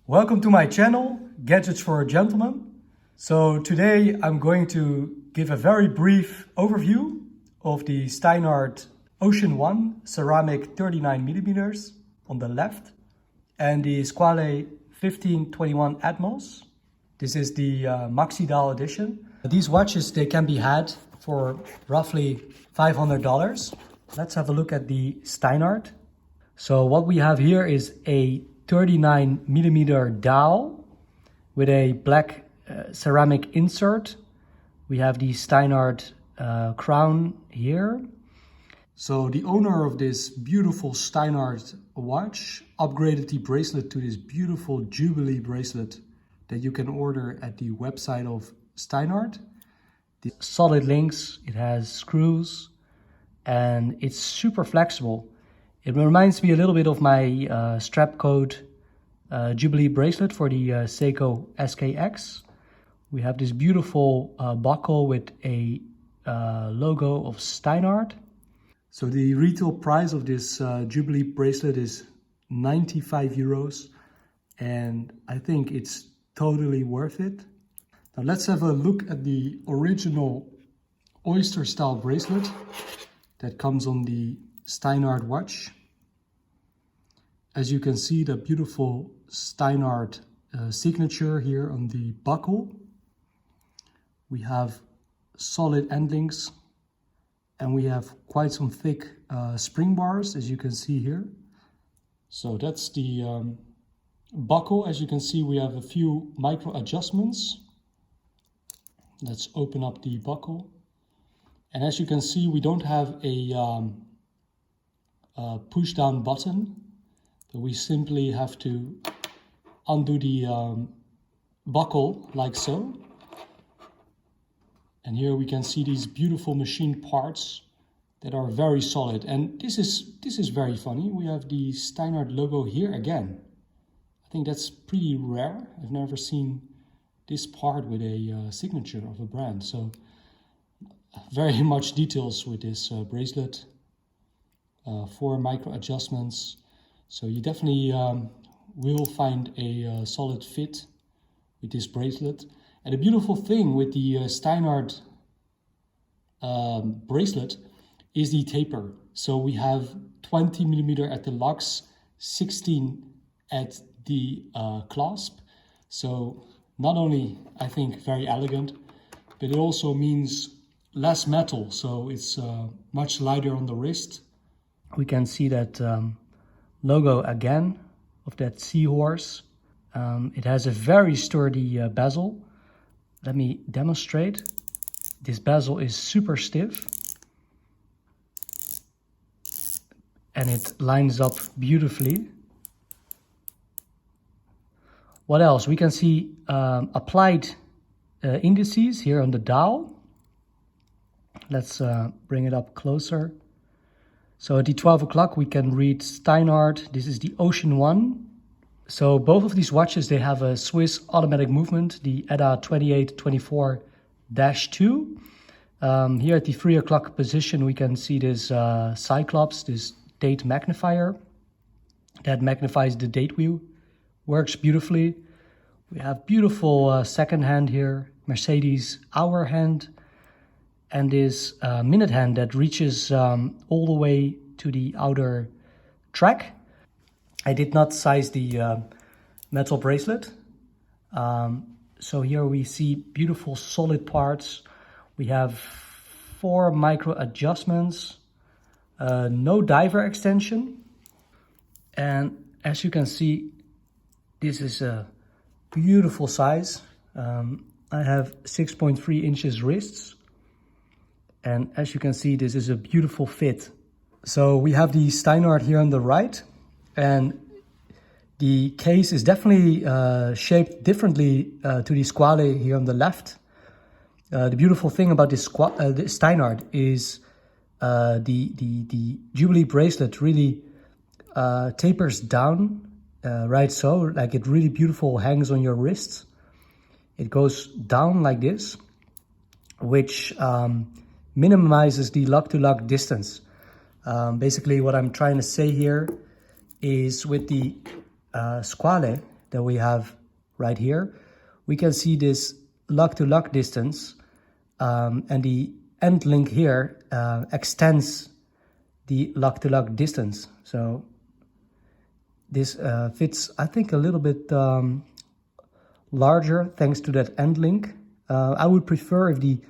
Welcome to my channel, Gadgets for a Gentleman. So today I'm going to give a very brief overview of the Steinhart Ocean One ceramic 39mm on the left and the Squale 1521 ATMOS. This is the Maxi Dowel edition. These watches, they can be had for roughly $500. Let's have a look at the Steinhart. So what we have here is a 39mm dowel with a black ceramic insert. We have the Steinhart crown here. So the owner of this beautiful Steinhart watch upgraded the bracelet to this beautiful Jubilee bracelet that you can order at the website of Steinhart. The solid links, it has screws, and it's super flexible. It reminds me a little bit of my strap code Jubilee bracelet for the Seiko SKX. We have this beautiful buckle with a logo of Steinhart. So the retail price of this Jubilee bracelet is 95 euros, and I think it's totally worth it. Now let's have a look at the original oyster style bracelet that comes on the Steinhart watch. As you can see, the beautiful Steinhart signature here on the buckle. We have solid end links, and we have quite some thick spring bars, as you can see here. So that's the buckle. As you can see, we have a few micro adjustments. Let's open up the buckle. And as you can see, we don't have a push down button. So we simply have to undo the buckle like so. And here we can see these beautiful machine parts that are very solid. And this is very funny. We have the Steinhart logo here again. I think that's pretty rare. I've never seen this part with a signature of a brand. So very much details with this bracelet. 4 micro adjustments. So you definitely will find a solid fit with this bracelet. And the beautiful thing with the Steinhart bracelet is the taper. So we have 20mm at the locks, 16 at the clasp. So not only, I think, very elegant, but it also means less metal. So it's much lighter on the wrist. We can see that logo again of that seahorse. It has a very sturdy bezel. Let me demonstrate. This bezel is super stiff and it lines up beautifully. What else? We can see applied indices here on the dial. Let's bring it up closer. So at the 12 o'clock we can read Steinhart. This is the Ocean One. So both of these watches, they have a Swiss automatic movement, the EDA 2824-2. Here at the 3 o'clock position we can see this Cyclops, this date magnifier that magnifies the date wheel. Works beautifully. We have beautiful second hand here, Mercedes hour hand, and this minute hand that reaches all the way to the outer track. I did not size the metal bracelet. So here we see beautiful solid parts. We have 4 micro adjustments, no diver extension. And as you can see, this is a beautiful size. I have 6.3 inches wrists. And as you can see, this is a beautiful fit. So we have the Steinhart here on the right, and the case is definitely shaped differently to the Squale here on the left. The beautiful thing about this Steinhart is the Jubilee bracelet really tapers down, right so, like it really beautiful hangs on your wrist. It goes down like this, which minimizes the lock-to-lock distance. Basically what I'm trying to say here is with the Squale, that we have right here, we can see this lug-to-lug distance, and the end link here extends the lug-to-lug distance. So this fits, I think, a little bit larger thanks to that end link. I would prefer if the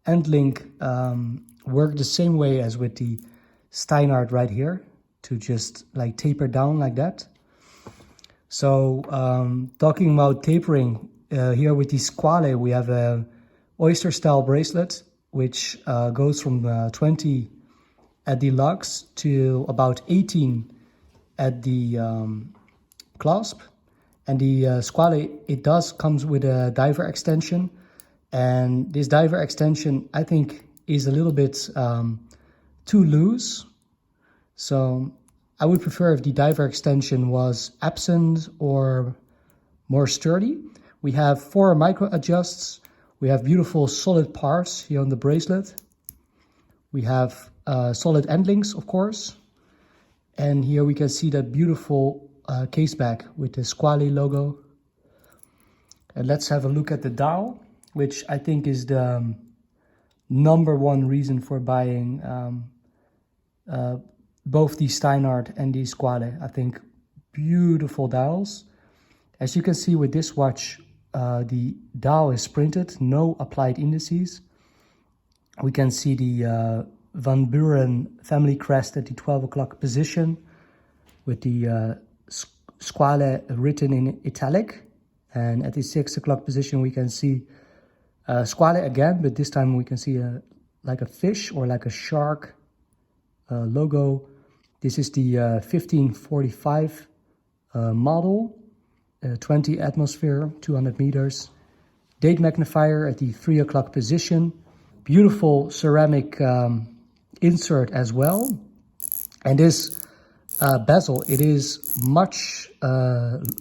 end link worked the same way as with the Steinhart right here, to just like taper down like that. So talking about tapering, here with the Squale, we have a oyster style bracelet, which goes from 20 at the lugs to about 18 at the clasp. And the Squale, it comes with a diver extension, and this diver extension, I think, is a little bit too loose. So I would prefer if the diver extension was absent or more sturdy. We have 4 micro adjusts. We have beautiful solid parts here on the bracelet. We have solid end links, of course. And here we can see that beautiful case back with the Squale logo. And let's have a look at the dial, which I think is the #1 reason for buying both the Steinhart and the Squale. I think beautiful dials. As you can see with this watch, the dial is printed, no applied indices. We can see the Van Buren family crest at the 12 o'clock position with the Squale written in italic. And at the 6 o'clock position we can see Squale again, but this time we can see like a fish or like a shark logo. This is the 1545 model, 20 atmosphere, 200 meters. Date magnifier at the 3 o'clock position. Beautiful ceramic insert as well. And this bezel, it is much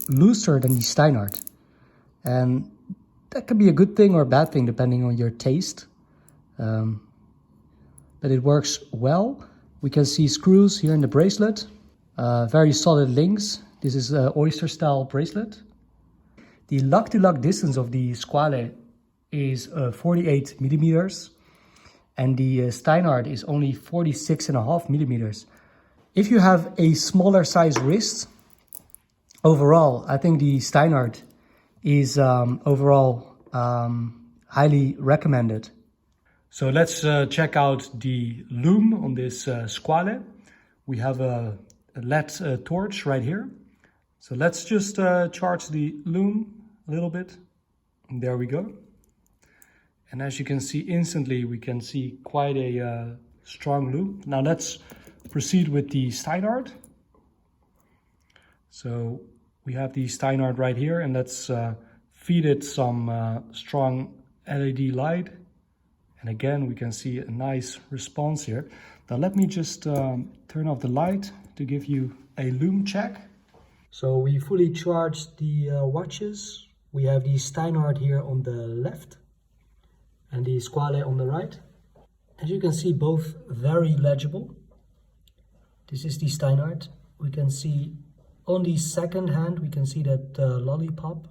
looser than the Steinhart. And that can be a good thing or a bad thing depending on your taste. But it works well. We can see screws here in the bracelet. Very solid links. This is an oyster style bracelet. The lug-to-lug distance of the Squale is 48 millimeters. And the Steinhart is only 46.5 millimeters. If you have a smaller size wrist, overall, I think the Steinhart is overall highly recommended. So let's check out the lume on this Squale. We have a LED torch right here. So let's just charge the lume a little bit. And there we go. And as you can see instantly, we can see quite a strong lume. Now let's proceed with the Steinhart. So we have the Steinhart right here, and let's feed it some strong LED light. And again, we can see a nice response here. Now let me just turn off the light to give you a lume check. So we fully charged the watches. We have the Steinhart here on the left and the Squale on the right. As you can see, both very legible. This is the Steinhart. We can see on the second hand, we can see that lollipop,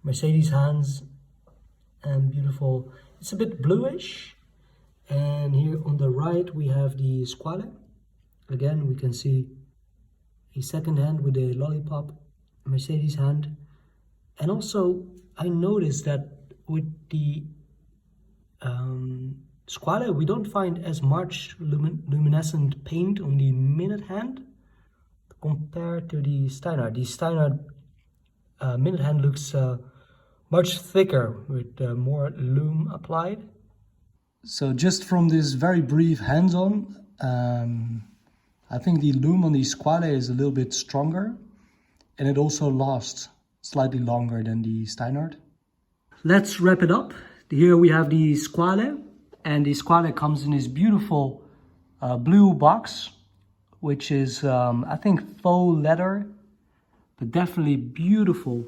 Mercedes hands, and beautiful. It's a bit bluish. And here on the right, we have the Squale. Again, we can see a second hand with a lollipop, Mercedes hand. And also, I noticed that with the Squale, we don't find as much luminescent paint on the minute hand compared to the Steinhart. The Steinhart minute hand looks much thicker with more lume applied. So just from this very brief hands-on, I think the lume on the Squale is a little bit stronger, and it also lasts slightly longer than the Steinhart. Let's wrap it up. Here we have the Squale, and the Squale comes in this beautiful blue box, which is I think faux leather, but definitely beautiful.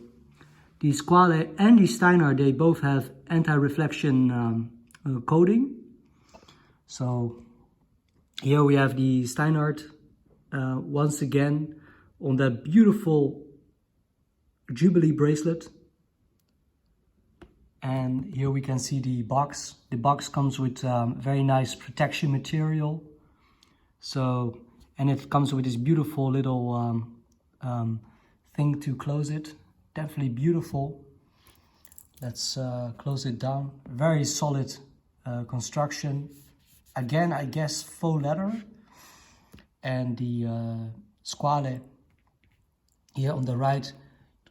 The Squale and the Steinhart, they both have anti-reflection coating. So here we have the Steinhart once again on that beautiful Jubilee bracelet. And here we can see the box. The box comes with very nice protection material. So, and it comes with this beautiful little thing to close it. Definitely beautiful. Let's close it down. Very solid construction. Again, I guess faux leather. And the squale here on the right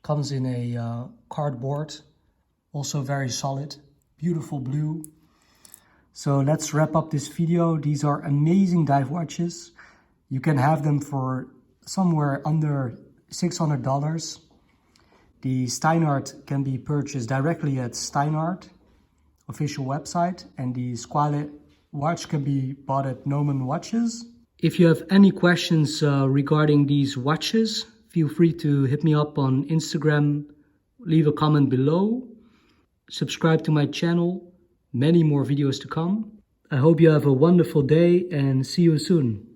comes in a cardboard. Also very solid, beautiful blue. So let's wrap up this video. These are amazing dive watches. You can have them for somewhere under $600. The Steinhart can be purchased directly at Steinhart official website, and the Squale watch can be bought at Noman Watches. If you have any questions regarding these watches, feel free to hit me up on Instagram, leave a comment below. Subscribe to my channel, many more videos to come. I hope you have a wonderful day and see you soon.